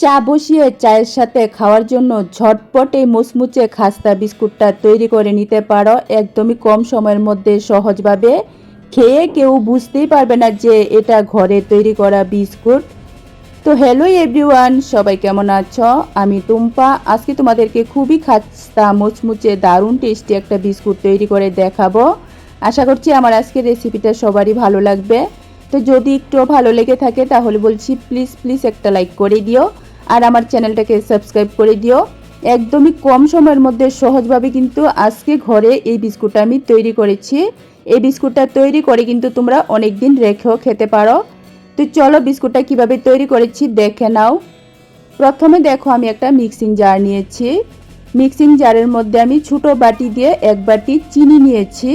চা বসিয়ে চায়ের সাথে খাওয়ার জন্য ঝটপট এই মুচমুচে খাস্তা বিস্কুটটা তৈরি করে নিতে পারো একদমই কম সময়ের মধ্যে সহজভাবে। খেয়ে কেউ বুঝতেই পারবে না যে এটা ঘরে তৈরি করা বিস্কুট। তো হ্যালো এভরিওয়ান, সবাই কেমন আছো? আমি টুম্পা। আজকে তোমাদেরকে খুবই খাস্তা মুচমুচে দারুণ টেস্টি একটা বিস্কুট তৈরি করে দেখাবো। আশা করছি আমার আজকের রেসিপিটা সবারই ভালো লাগবে। তো যদি একটু ভালো লেগে থাকে তাহলে বলছি প্লিজ প্লিজ একটা লাইক করে দিও আর আমার চ্যানেলটাকে সাবস্ক্রাইব করে দিও। একদমই কম সময়ের মধ্যে সহজভাবে কিন্তু আজকে ঘরে এই বিস্কুটটা আমি তৈরি করেছি। এই বিস্কুটটা তৈরি করে কিন্তু তোমরা অনেক দিন রেখেও খেতে পারো। তো চলো বিস্কুটটা কিভাবে তৈরি করেছি দেখে নাও। প্রথমে দেখো আমি একটা মিক্সিং জার নিয়েছি। মিক্সিং জারের মধ্যে আমি ছোটো বাটি দিয়ে এক বাটি চিনি নিয়েছি।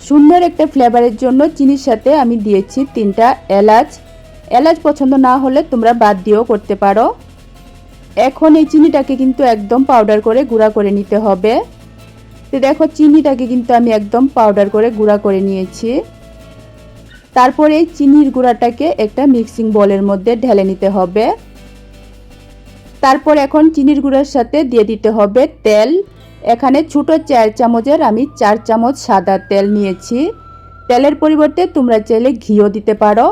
সুন্দর একটা ফ্লেভারের জন্য চিনির সাথে আমি দিয়েছি 3টা এলাচ। এলাচ পছন্দ না হলে তোমরা বাদ দিয়েও করতে পারো। এখন এই চিনিটাকে কিন্তু একদম পাউডার করে গুঁড়া করে নিতে হবে। তো দেখো চিনিটাকে কিন্তু আমি একদম পাউডার করে গুঁড়া করে নিয়েছি। তারপরে এই চিনির গুঁড়াটাকে একটা মিক্সিং বোলের মধ্যে ঢেলে নিতে হবে। তারপর এখন চিনির গুঁড়ার সাথে দিয়ে দিতে হবে তেল। এখানে ছোটো 4 চামচের আমি 4 চামচ সাদা তেল নিয়েছি। তেলের পরিবর্তে তোমরা চাইলে ঘিও দিতে পারো।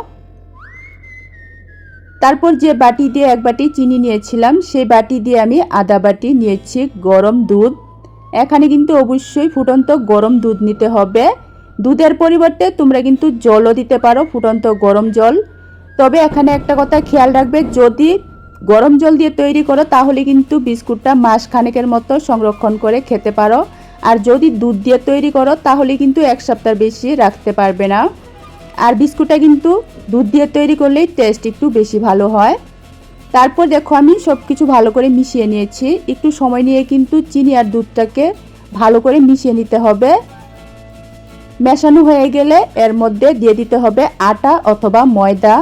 তারপর যে বাটি দিয়ে এক বাটি চিনি নিয়েছিলাম সেই বাটি দিয়ে আমি আধা বাটি নিয়েছি গরম দুধ। এখানে কিন্তু অবশ্যই ফুটন্ত গরম দুধ নিতে হবে। দুধের পরিবর্তে তোমরা কিন্তু জলও দিতে পারো, ফুটন্ত গরম জল। তবে এখানে একটা কথা খেয়াল রাখবে, যদি গরম জল দিয়ে তৈরি করো তাহলে কিন্তু বিস্কুটটা মাস খানেকের মতো সংরক্ষণ করে খেতে পারো। আর যদি দুধ দিয়ে তৈরি করো তাহলে কিন্তু 1 সপ্তাহ বেশি রাখতে পারবে না। আর বিস্কুটটা কিন্তু দুধ দিয়ে তৈরি করলেই টেস্ট একটু বেশি ভালো হয়। তারপর দেখো আমি সব কিছু ভালো করে মিশিয়ে নিয়েছি। একটু সময় নিয়ে কিন্তু চিনি আর দুধটাকে ভালো করে মিশিয়ে নিতে হবে। মেশানো হয়ে গেলে এর মধ্যে দিয়ে দিতে হবে আটা অথবা ময়দা।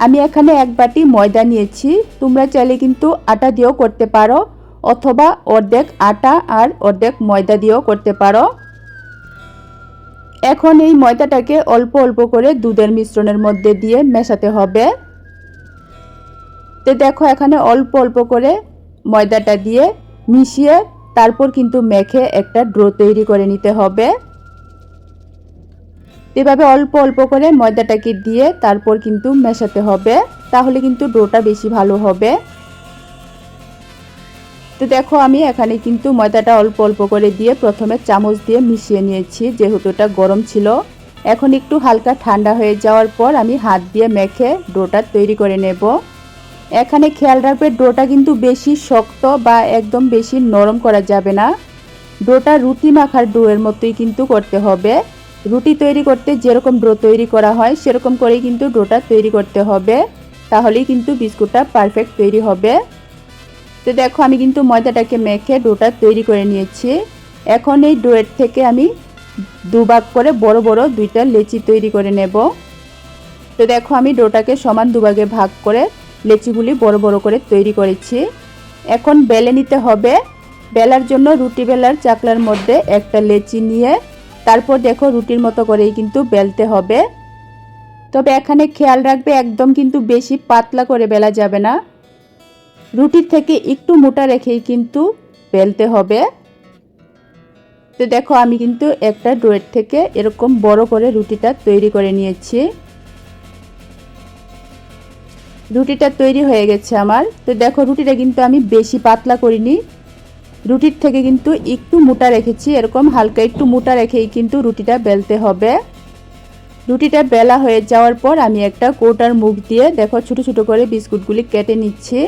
আমি এখানে এক বাটি ময়দা নিয়েছি। তোমরা চাইলে কিন্তু আটা দিয়েও করতে পারো অথবা অর্ধেক আটা আর অর্ধেক ময়দা দিয়েও করতে পারো। এখন এই ময়দাটাকে অল্প অল্প করে দুধের মিশ্রণের মধ্যে দিয়ে মেশাতে হবে। তো দেখো এখানে অল্প অল্প করে ময়দাটা দিয়ে মিশিয়ে তারপর কিন্তু মেখে একটা ডো তৈরি করে নিতে হবে। এভাবে অল্প অল্প করে ময়দাটাকে দিয়ে তারপর কিন্তু মেশাতে হবে, তাহলে কিন্তু ডোটা বেশি ভালো হবে। তো দেখো আমি এখানে কিন্তু ময়দাটা অল্প অল্প করে দিয়ে প্রথমে চামচ দিয়ে মিশিয়ে নিয়েছি, যেহেতু এটা গরম ছিল। এখন একটু হালকা ঠান্ডা হয়ে যাওয়ার পর আমি হাত দিয়ে মেখে ডোটা তৈরি করে নেব। এখানে খেয়াল রাখবে ডোটা কিন্তু বেশি শক্ত বা একদম বেশি নরম করা যাবে না। ডোটা রুটি মাখার ডোয়ের মতোই কিন্তু করতে হবে। রুটি তৈরি করতে যেরকম ডো তৈরি করা হয় সেরকম করেই কিন্তু ডোটা তৈরি করতে হবে, তাহলেই কিন্তু বিস্কুটটা পারফেক্ট তৈরি হবে। তো দেখো আমি কিন্তু ময়দাটাকে মেখে ডোটা তৈরি করে নিয়েছি। এখন এই ডোয়ের থেকে আমি দুভাগ করে বড় বড় 2টা লেচি তৈরি করে নেব। তো দেখো আমি ডোটাকে সমান দুভাগে ভাগ করে লেচিগুলি বড় বড় করে তৈরি করেছি। এখন বেলে নিতে হবে। বেলার জন্য রুটি বেলার চাকলার মধ্যে একটা লেচি নিয়ে তারপর দেখো রুটির মতো করেই কিন্তু বেলতে হবে। তবে এখানে খেয়াল রাখবে একদম কিন্তু বেশি পাতলা করে বেলা যাবে না, রুটির থেকে একটু মোটা রেখেই কিন্তু বেলতে হবে। তো দেখো আমি কিন্তু একটা ডোয়ের থেকে এরকম বড় করে রুটিটা তৈরি করে নিয়েছি। রুটিটা তৈরি হয়ে গেছে আমার। তো দেখো রুটিটা কিন্তু আমি বেশি পাতলা করিনি, রুটির থেকে কিন্তু একটু মোটা রেখেছি। এরকম হালকা একটু মোটা রেখেই কিন্তু রুটিটা বেলতে হবে। রুটিটা বেলা হয়ে যাওয়ার পর আমি একটা কৌটার মুখ দিয়ে দেখো ছোট ছোট করে বিস্কুটগুলি কেটে নিচ্ছি।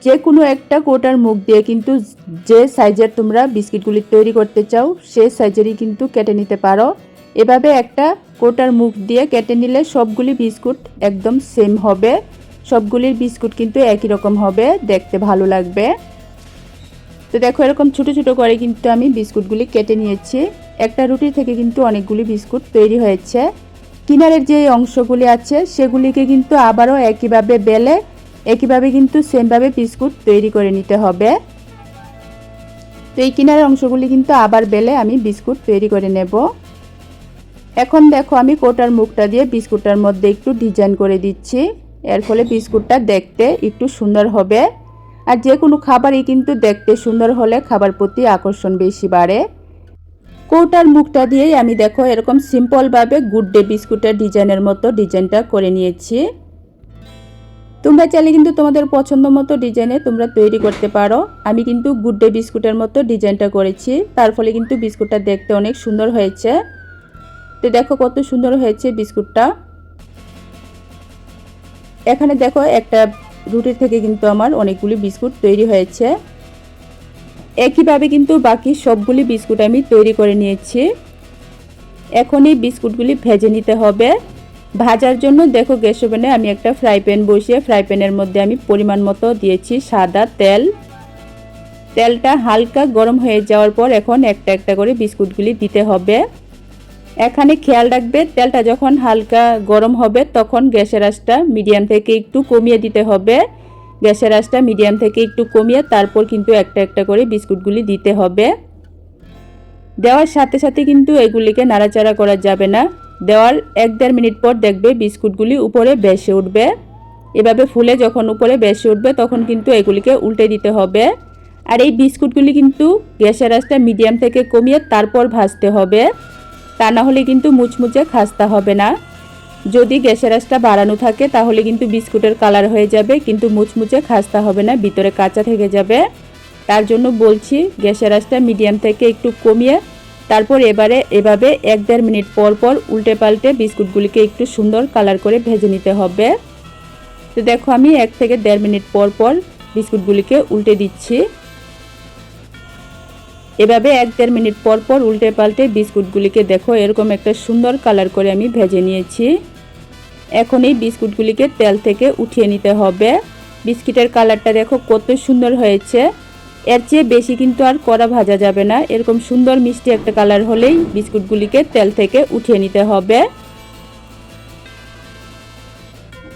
যে কোনো একটা কৌটার মুখ দিয়ে কিন্তু যে সাইজের তোমরা বিস্কিটগুলি তৈরি করতে চাও সেই সাইজেরই কিন্তু কেটে নিতে পারো। এভাবে একটা কৌটার মুখ দিয়ে কেটে নিলে সবগুলি বিস্কুট একদম সেম হবে, সবগুলির বিস্কুট কিন্তু একই রকম হবে, দেখতে ভালো লাগবে। তো দেখো এরকম ছোট ছোট করে কিন্তু আমি বিস্কুটগুলি কেটে নিয়েছি। একটা রুটি থেকে কিন্তু অনেকগুলি বিস্কুট তৈরি হয়েছে। কিনারের যে অংশগুলি আছে সেগুলিকে কিন্তু আবারও একইভাবে বেলে একইভাবে কিন্তু সেমভাবে বিস্কুট তৈরি করে নিতে হবে। তো এই কিনারের অংশগুলি কিন্তু আবার বেলে আমি বিস্কুট তৈরি করে নেব। এখন দেখো আমি কৌটার মুখটা দিয়ে বিস্কুটটার মধ্যে একটু ডিজাইন করে দিচ্ছি। এর ফলে বিস্কুটটা দেখতে একটু সুন্দর হবে। আর যে কোনো খাবারই কিন্তু দেখতে সুন্দর হলে খাবার প্রতি আকর্ষণ বেশি বাড়ে। কৌটার মুখটা দিয়েই আমি দেখো এরকম সিম্পলভাবে গুড ডে বিস্কুটের ডিজাইনের মতো ডিজাইনটা করে নিয়েছি। তোমরা চাইলে কিন্তু তোমাদের পছন্দ মতো ডিজাইনে তোমরা তৈরি করতে পারো। আমি কিন্তু গুড ডে বিস্কুটের মতো ডিজাইনটা করেছি, তার ফলে কিন্তু বিস্কুটটা দেখতে অনেক সুন্দর হয়েছে। তো দেখো কত সুন্দর হয়েছে বিস্কুটটা। এখানে দেখো একটা রুটি থেকে কিন্তু আমার অনেকগুলি বিস্কুট তৈরি হয়েছে। একইভাবে কিন্তু বাকি সবগুলি বিস্কুট আমি তৈরি করে নিয়েছি। এখন এই বিস্কুটগুলি ভেজে নিতে হবে। ভাজার জন্য দেখো গ্যাস ওভেনে আমি একটা ফ্রাই প্যান বসিয়ে ফ্রাই প্যানের মধ্যে আমি পরিমাণ মতো দিয়েছি সাদা তেল। তেলটা হালকা গরম হয়ে যাওয়ার পর এখন একটা একটা করে বিস্কুটগুলি দিতে হবে। এখানে খেয়াল রাখবে তেলটা যখন হালকা গরম হবে তখন গ্যাসের আঁচটা মিডিয়াম থেকে একটু কমিয়ে দিতে হবে। গ্যাসের আঁচটা মিডিয়াম থেকে একটু কমিয়ে তারপর কিন্তু একটা একটা করে বিস্কুটগুলি দিতে হবে। দেওয়ার সাথে সাথে কিন্তু এগুলিকে নাড়াচাড়া করা যাবে না। দেওয়ার 1-1.5 মিনিট পর দেখবে বিস্কুটগুলি উপরে ভেসে উঠবে। এভাবে ফুলে যখন উপরে ভেসে উঠবে তখন কিন্তু এগুলিকে উল্টে দিতে হবে। আর এই বিস্কুটগুলি কিন্তু গ্যাসের আঁচটা মিডিয়াম থেকে কমিয়ে তারপর ভাজতে হবে, তা না হলে কিন্তু মুচমুচে খাস্তা হবে না। যদি গ্যাসের আঁচটা বাড়ানো থাকে তাহলে কিন্তু বিস্কুটের কালার হয়ে যাবে, কিন্তু মুচমুচে খাস্তা হবে না, ভিতরে কাঁচা থেকে যাবে। তার জন্য বলছি গ্যাসের আঁচটা মিডিয়াম থেকে একটু কমিয়ে তারপর এভাবে 1-1.5 মিনিট পর পর উল্টে পাল্টে বিস্কুটগুলিকে একটু সুন্দর কালার করে ভেজে নিতে হবে। তো দেখো আমি 1 থেকে 1.5 মিনিট পর পর বিস্কুটগুলিকে উল্টে দিচ্ছি। এভাবে 1-1.5 মিনিট পর পর উল্টে পাল্টে বিস্কুটগুলিকে দেখো এরকম একটা সুন্দর কালার করে আমি ভেজে নিয়েছি। এখন এই বিস্কুটগুলিকে তেল থেকে উঠিয়ে নিতে হবে। বিস্কিটের কালারটা দেখো কত সুন্দর হয়েছে। এর চেয়ে বেশি কিন্তু আর কড়া ভাজা যাবে না। এরকম সুন্দর মিষ্টি একটা কালার হলেই বিস্কুটগুলিকে তেল থেকে উঠিয়ে নিতে হবে।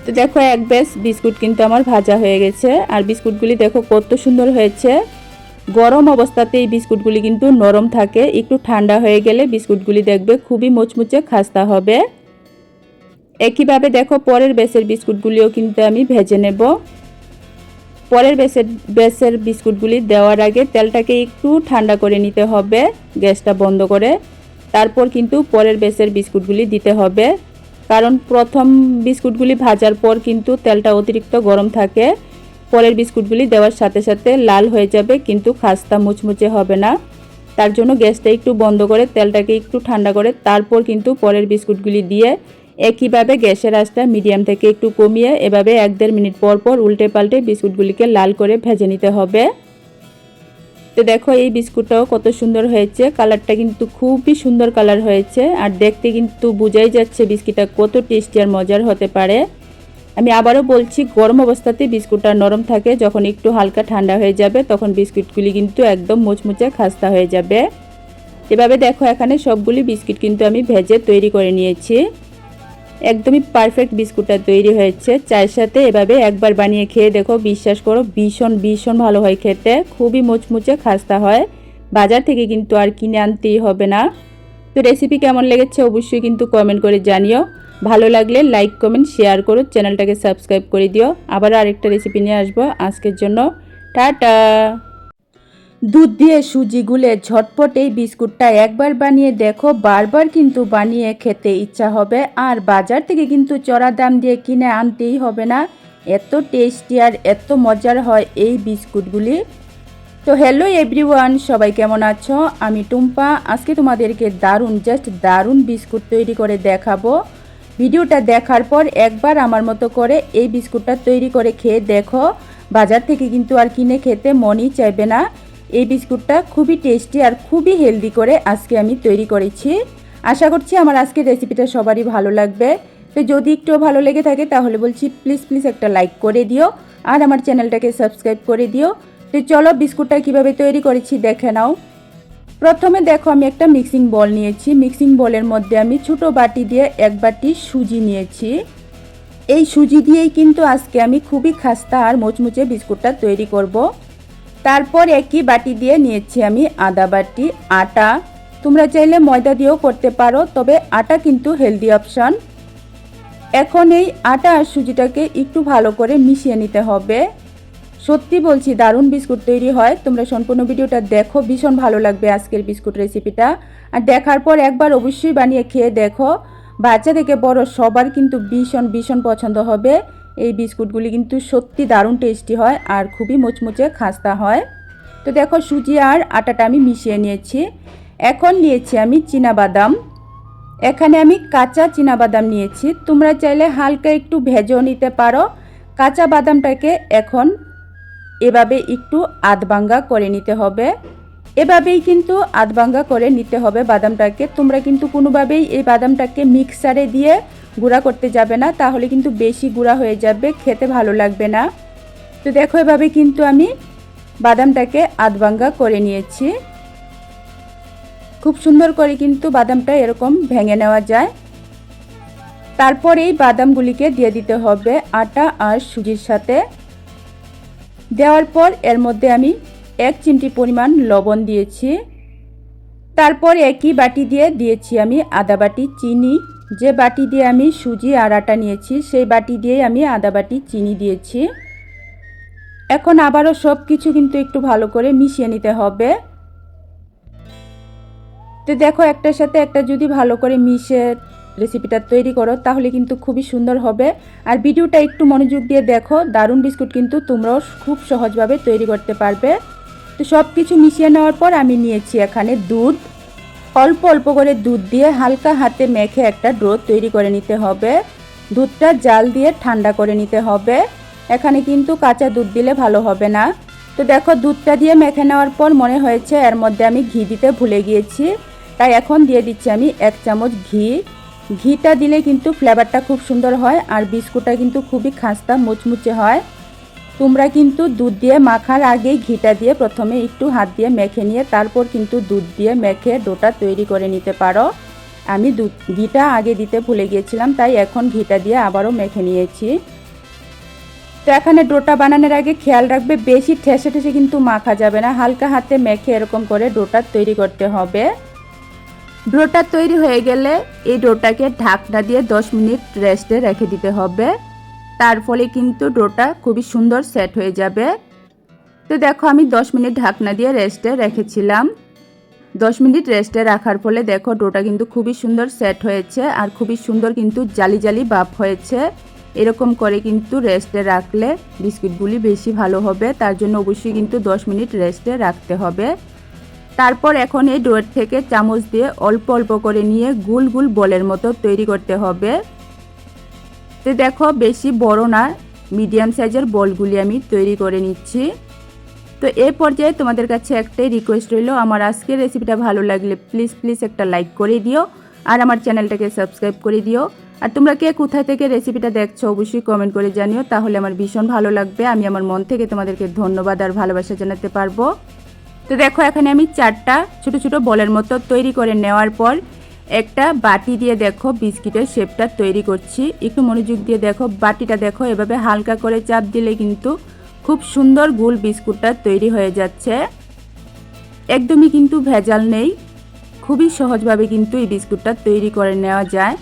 তো দেখো এক ব্যাচ বিস্কুট কিন্তু আমার ভাজা হয়ে গেছে। আর বিস্কুটগুলি দেখো কত সুন্দর হয়েছে। গরম অবস্থাতে এই বিস্কুটগুলি কিন্তু নরম থাকে, একটু ঠান্ডা হয়ে গেলে বিস্কুটগুলি দেখবে খুবই মুচমুচে খাস্তা হবে। একইভাবে দেখো পরের ব্যাচের বিস্কুটগুলিও কিন্তু আমি ভেজে নেব। পরের ব্যাচের বিস্কুটগুলি দেওয়ার আগে তেলটাকে একটু ঠান্ডা করে নিতে হবে, গ্যাসটা বন্ধ করে। তারপর কিন্তু পরের ব্যাচের বিস্কুটগুলি দিতে হবে, কারণ প্রথম বিস্কুটগুলি ভাজার পর কিন্তু তেলটা অতিরিক্ত গরম থাকে। পরের বিস্কুটগুলি দেওয়ার সাথে সাথে লাল হয়ে যাবে, কিন্তু খাস্তা মুচমুচে হবে না। তার জন্য গ্যাসটা একটু বন্ধ করে তেলটাকে একটু ঠান্ডা করে তারপর কিন্তু পরের বিস্কুটগুলি দিয়ে একইভাবে গ্যাসের আঁচটা মিডিয়াম থেকে একটু কমিয়ে এভাবে 1-1.5 মিনিট পর পর উল্টে পাল্টে বিস্কুটগুলিকে লাল করে ভেজে নিতে হবে। তো দেখো এই বিস্কুটটাও কত সুন্দর হয়েছে, কালারটা কিন্তু খুবই সুন্দর কালার হয়েছে। আর দেখতে কিন্তু বোঝাই যাচ্ছে বিস্কিটটা কত টেস্টি আর মজার হতে পারে। আমি আবারও বলছি গরম অবস্থাতে বিস্কুটটা নরম থাকে, যখন একটু হালকা ঠান্ডা হয়ে যাবে তখন বিস্কুটগুলি কিন্তু একদম মুচমুচে খাস্তা হয়ে যাবে। এভাবে দেখো এখানে সবগুলি বিস্কিট কিন্তু আমি ভেজে তৈরি করে নিয়েছি। একদমই পারফেক্ট বিস্কুটটা তৈরি হয়েছে। চায়ের সাথে এভাবে একবার বানিয়ে খেয়ে দেখো, বিশ্বাস করো ভীষণ ভীষণ ভালো হয় খেতে, খুবই মুচমুচে খাস্তা হয়। বাজার থেকে কিন্তু আর কিনে আনতেই হবে না। তো রেসিপি কেমন লেগেছে অবশ্যই কিন্তু কমেন্ট করে জানিও। ভালো লাগলে লাইক কমেন্ট শেয়ার করো, চ্যানেলটাকে সাবস্ক্রাইব করে দিও। আবার আরেকটা রেসিপি নিয়ে আসবো। আজকের জন্য টাটা। দুধ দিয়ে সুজি গুলে ঝটপট এই বিস্কুটটা একবার বানিয়ে দেখো, বারবার কিন্তু বানিয়ে খেতে ইচ্ছা হবে। আর বাজার থেকে কিন্তু চড়া দাম দিয়ে কিনে আনতেই হবে না, এত টেস্টি আর এত মজার হয় এই বিস্কুটগুলি। তো হ্যালো এভরিওয়ান, সবাই কেমন আছো? আমি টুম্পা। আজকে তোমাদেরকে জাস্ট দারুণ বিস্কুট তৈরি করে দেখাবো। ভিডিওটা দেখার পর একবার আমার মতো করে এই বিস্কুটটা তৈরি করে খেয়ে দেখো, বাজার থেকে কিন্তু আর কিনে খেতে মনই চাইবে না। এই বিস্কুটটা খুবই টেস্টি আর খুবই হেলদি করে আজকে আমি তৈরি করেছি। আশা করছি আমার আজকের রেসিপিটা সবারই ভালো লাগবে। তো যদি একটু ভালো লেগে থাকে তাহলে বলছি প্লিজ একটা লাইক করে দিও আর আমার চ্যানেলটাকে সাবস্ক্রাইব করে দিও। তো চলো বিস্কুটটা কিভাবে তৈরি করেছি দেখে নাও। প্রথমে দেখো আমি একটা মিক্সিং বল নিয়েছি। মিক্সিং বলের মধ্যে আমি ছোটো বাটি দিয়ে 1 বাটি সুজি নিয়েছি। এই সুজি দিয়েই কিন্তু আজকে আমি খুবই খাস্তা আর মুচমুচে বিস্কুটটা তৈরি করব। তারপর একই বাটি দিয়ে নিয়েছি আমি আদা বাটি আটা। তোমরা চাইলে ময়দা দিয়েও করতে পারো, তবে আটা কিন্তু হেলদি অপশন। এখন এই আটা আর সুজিটাকে একটু ভালো করে মিশিয়ে নিতে হবে। সত্যি বলছি দারুণ বিস্কুট তৈরি হয়। তোমরা সম্পূর্ণ ভিডিওটা দেখো, ভীষণ ভালো লাগবে আজকের বিস্কুট রেসিপিটা। আর দেখার পর একবার অবশ্যই বানিয়ে খেয়ে দেখো, বাচ্চা থেকে বড় সবার কিন্তু ভীষণ ভীষণ পছন্দ হবে। এই বিস্কুটগুলি কিন্তু সত্যি দারুণ টেস্টি হয় আর খুবই মুচমুচে খাস্তা হয়। তো দেখো সুজি আর আটাটা আমি মিশিয়ে নিয়েছি। এখন নিয়েছি আমি চীনাবাদাম। এখানে আমি কাঁচা চীনাবাদাম নিয়েছি, তোমরা চাইলে হালকা একটু ভেজেও নিতে পারো। কাঁচা বাদামটাকে এখন এভাবে একটু আধভাঙ্গা করে নিতে হবে। এভাবেই কিন্তু আধভাঙ্গা করে নিতে হবে বাদামটাকে। তোমরা কিন্তু কোনোভাবেই এই বাদামটাকে মিক্সারে দিয়ে গুঁড়া করতে যাবে না, তাহলে কিন্তু বেশি গুঁড়া হয়ে যাবে, খেতে ভালো লাগবে না। তো দেখো এভাবে কিন্তু আমি বাদামটাকে আধভাঙ্গা করে নিয়েছি। খুব সুন্দর করে কিন্তু বাদামটা এরকম ভেঙে নেওয়া যায়। তারপর এই বাদামগুলিকে দিয়ে দিতে হবে আটা আর সুজির সাথে। দেওয়ার পর এর মধ্যে আমি 1 চিমটি পরিমাণ লবণ দিয়েছি। তারপর একই বাটি দিয়ে দিয়েছি আমি আধা বাটি চিনি। যে বাটি দিয়ে আমি সুজি আর আটা নিয়েছি সেই বাটি দিয়ে আমি আধা বাটি চিনি দিয়েছি। এখন আবারও সব কিছু কিন্তু একটু ভালো করে মিশিয়ে নিতে হবে। তো দেখো একটার সাথে একটা যদি ভালো করে মিশে রেসিপিটা তৈরি করো তাহলে কিন্তু খুবই সুন্দর হবে। আর ভিডিওটা একটু মনোযোগ দিয়ে দেখো, দারুণ বিস্কুট কিন্তু তোমরাও খুব সহজভাবে তৈরি করতে পারবে। তো সব কিছু মিশিয়ে নেওয়ার পর আমি নিয়েছি এখানে দুধ। অল্প অল্প করে দুধ দিয়ে হালকা হাতে মেখে একটা ডো তৈরি করে নিতে হবে। দুধটা জাল দিয়ে ঠান্ডা করে নিতে হবে। এখানে কিন্তু কাঁচা দুধ দিলে ভালো হবে না। তো দেখো দুধটা দিয়ে মেখে নেওয়ার পর মনে হয়েছে এর মধ্যে আমি ঘি দিতে ভুলে গিয়েছি, তাই এখন দিয়ে দিচ্ছি আমি 1 চামচ ঘি। ঘিটা দিলে কিন্তু ফ্লেভারটা খুব সুন্দর হয় আর বিস্কুটটা কিন্তু খুবই খাস্তা মুচমুচে হয়। তোমরা কিন্তু দুধ দিয়ে মাখার আগেই ঘিটা দিয়ে প্রথমে একটু হাত দিয়ে মেখে নিয়ে তারপর কিন্তু দুধ দিয়ে মেখে ডোটা তৈরি করে নিতে পারো। আমি ঘিটা আগে দিতে ভুলে গিয়েছিলাম, তাই এখন ঘিটা দিয়ে আবারও মেখে নিয়েছি। তো এখানে ডোটা বানানোর আগে খেয়াল রাখবে বেশি ঠেসে ঠেসে কিন্তু মাখা যাবে না, হালকা হাতে মেখে এরকম করে ডোটা তৈরি করতে হবে। ডোটা তৈরি হয়ে গেলে এই ডোটাকে ঢাকনা দিয়ে 10 মিনিট রেস্টে রেখে দিতে হবে। তার ফলে কিন্তু ডোটা খুবই সুন্দর সেট হয়ে যাবে। তো দেখো আমি 10 মিনিট ঢাকনা দিয়ে রেস্টে রেখেছিলাম। 10 মিনিট রেস্টে রাখার ফলে দেখো ডোটা কিন্তু খুবই সুন্দর সেট হয়েছে আর খুবই সুন্দর কিন্তু জালি জালি ভাব হয়েছে। এরকম করে কিন্তু রেস্টে রাখলে বিস্কুটগুলি বেশি ভালো হবে, তার জন্য অবশ্যই কিন্তু 10 মিনিট রেস্টে রাখতে হবে। তারপর এখন এই ডোয়ের থেকে চামচ দিয়ে অল্প অল্প করে নিয়ে গোল গোল বলের মতো তৈরি করতে হবে। তো দেখো বেশি বড় না, মিডিয়াম সাইজের বলগুলি আমি তৈরি করে নিচ্ছি। তো এই পর্যায়ে তোমাদের কাছে একটাই রিকোয়েস্ট রইল, আমার আজকের রেসিপিটা ভালো লাগলে প্লিজ একটা লাইক করে দিও আর আমার চ্যানেলটাকে সাবস্ক্রাইব করে দিও। আর তোমরা কে কোথায় থেকে রেসিপিটা দেখছো অবশ্যই কমেন্ট করে জানিও, তাহলে আমার ভীষণ ভালো লাগবে। আমি আমার মন থেকে তোমাদেরকে ধন্যবাদ আর ভালোবাসা জানাতে পারবো। তো দেখো এখানে আমি 4টা ছোট ছোট বলের মতো তৈরি করে নেওয়ার পর একটা বাটি দিয়ে দেখো বিস্কিটের শেপটা তৈরি করছি। একটু মনোযোগ দিয়ে দেখো, বাটিটা দেখো এভাবে হালকা করে চাপ দিলে কিন্তু খুব সুন্দর গোল বিস্কুটটা তৈরি হয়ে যাচ্ছে। একদমই কিন্তু ভেজাল নেই, খুবই সহজভাবে কিন্তু এই বিস্কুটটা তৈরি করে নেওয়া যায়।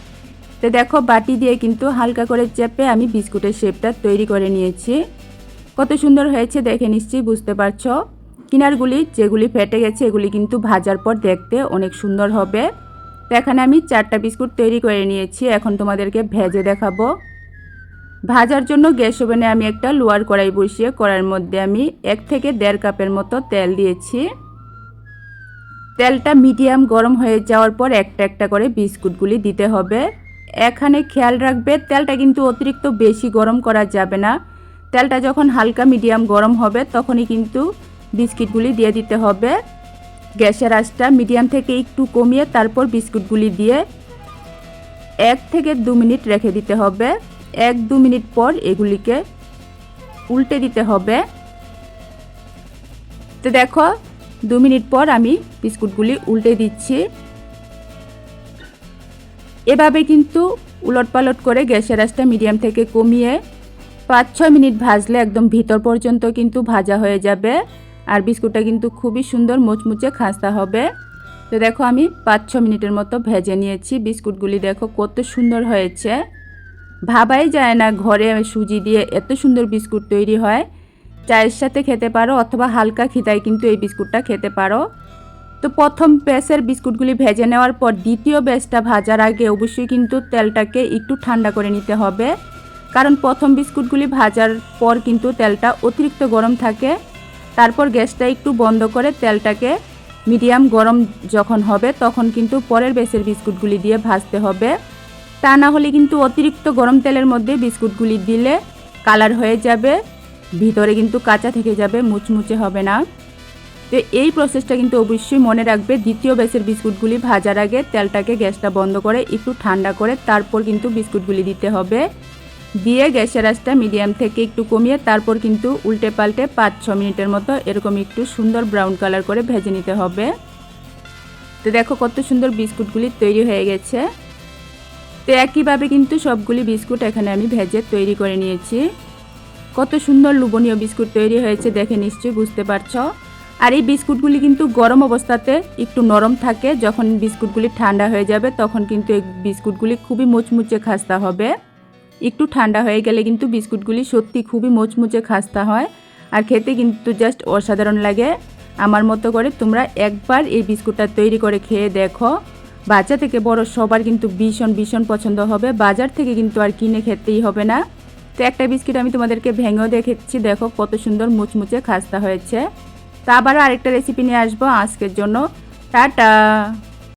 তো দেখো বাটি দিয়ে কিন্তু হালকা করে চেপে আমি বিস্কুটের শেপটা তৈরি করে নিয়েছি। কত সুন্দর হয়েছে দেখে নিশ্চয়ই বুঝতে পারছো। কিনারগুলি যেগুলি ফেটে গেছে এগুলি কিন্তু ভাজার পর দেখতে অনেক সুন্দর হবে। তো এখানে আমি 4টা বিস্কুট তৈরি করে নিয়েছি, এখন তোমাদেরকে ভেজে দেখাবো। ভাজার জন্য গ্যাস ওভেনে আমি একটা লোহার কড়াই বসিয়ে কড়াইয়ের মধ্যে আমি 1 থেকে 1.5 কাপের মতো তেল দিয়েছি। তেলটা মিডিয়াম গরম হয়ে যাওয়ার পর একটা একটা করে বিস্কুটগুলি দিতে হবে। এখানে খেয়াল রাখবে তেলটা কিন্তু অতিরিক্ত বেশি গরম করা যাবে না। তেলটা যখন হালকা মিডিয়াম গরম হবে তখনই কিন্তু বিস্কিটগুলি দিয়ে দিতে হবে। গ্যাসের আঁচটা মিডিয়াম থেকে একটু কমিয়ে তারপর বিস্কুটগুলি দিয়ে 1 থেকে 2 মিনিট রেখে দিতে হবে। 1-2 মিনিট পর এগুলিকে উল্টে দিতে হবে। তো দেখো 2 মিনিট পর আমি বিস্কুটগুলি উল্টে দিচ্ছি। এভাবে কিন্তু উলটপালট করে গ্যাসের আঁচটা মিডিয়াম থেকে কমিয়ে 5-6 মিনিট ভাজলে একদম ভিতর পর্যন্ত কিন্তু ভাজা হয়ে যাবে আর বিস্কুটটা কিন্তু খুবই সুন্দর মুচমুচে খাস্তা হবে। তো দেখো আমি 5-6 মিনিটের মতো ভেজে নিয়েছি। বিস্কুটগুলি দেখো কত সুন্দর হয়েছে। ভাবাই যায় না ঘরে সুজি দিয়ে এত সুন্দর বিস্কুট তৈরি হয়। চায়ের সাথে খেতে পারো অথবা হালকা খিদায় কিন্তু এই বিস্কুটটা খেতে পারো। তো প্রথম ব্যাচের বিস্কুটগুলি ভেজে নেওয়ার পর দ্বিতীয় ব্যাচটা ভাজার আগে অবশ্যই কিন্তু তেলটাকে একটু ঠান্ডা করে নিতে হবে, কারণ প্রথম বিস্কুটগুলি ভাজার পর কিন্তু তেলটা অতিরিক্ত গরম থাকে। তারপর গ্যাসটা একটু বন্ধ করে তেলটাকে মিডিয়াম গরম যখন হবে তখন কিন্তু পরের ব্যাচের বিস্কুটগুলি দিয়ে ভাজতে হবে। তা না হলে কিন্তু অতিরিক্ত গরম তেলের মধ্যে বিস্কুটগুলি দিলে কালার হয়ে যাবে, ভিতরে কিন্তু কাঁচা থেকে যাবে, মুচমুচে হবে না। তো এই প্রসেসটা কিন্তু অবশ্যই মনে রাখবে। দ্বিতীয় ব্যাচের বিস্কুটগুলি ভাজার আগে তেলটাকে গ্যাসটা বন্ধ করে একটু ঠান্ডা করে তারপর কিন্তু বিস্কুটগুলি দিতে হবে। দিয়ে গ্যাসের আঁচটা মিডিয়াম থেকে একটু কমিয়ে তারপর কিন্তু উল্টে পাল্টে 5-6 মিনিটের মতো এরকম একটু সুন্দর ব্রাউন কালার করে ভেজে নিতে হবে। তো দেখো কত সুন্দর বিস্কুটগুলি তৈরি হয়ে গেছে। তো একইভাবে কিন্তু সবগুলি বিস্কুট এখানে আমি ভেজে তৈরি করে নিয়েছি। কত সুন্দর লোভনীয় বিস্কুট তৈরি হয়েছে দেখে নিশ্চয়ই বুঝতে পারছো। আর এই বিস্কুটগুলি কিন্তু গরম অবস্থাতে একটু নরম থাকে, যখন বিস্কুটগুলি ঠান্ডা হয়ে যাবে তখন কিন্তু এই বিস্কুটগুলি খুবই মুচমুচে খাস্তা হবে। একটু ঠান্ডা হয়ে গেলে কিন্তু বিস্কুটগুলি সত্যি খুবই মুচমুচে খাস্তা হয় আর খেতে কিন্তু জাস্ট অসাধারণ লাগে। আমার মতো করে তোমরা একবার এই বিস্কুটটা তৈরি করে খেয়ে দেখো, বাচ্চা থেকে বড় সবার কিন্তু ভীষণ ভীষণ পছন্দ হবে। বাজার থেকে কিন্তু আর কিনে খেতেই হবে না। তো একটা বিস্কিট আমি তোমাদেরকে ভেঙেও দেখেছি, দেখো কত সুন্দর মুচমুচে খাস্তা হয়েছে। তো আবারও আরেকটা রেসিপি নিয়ে আসবো। আজকের জন্য টাটা।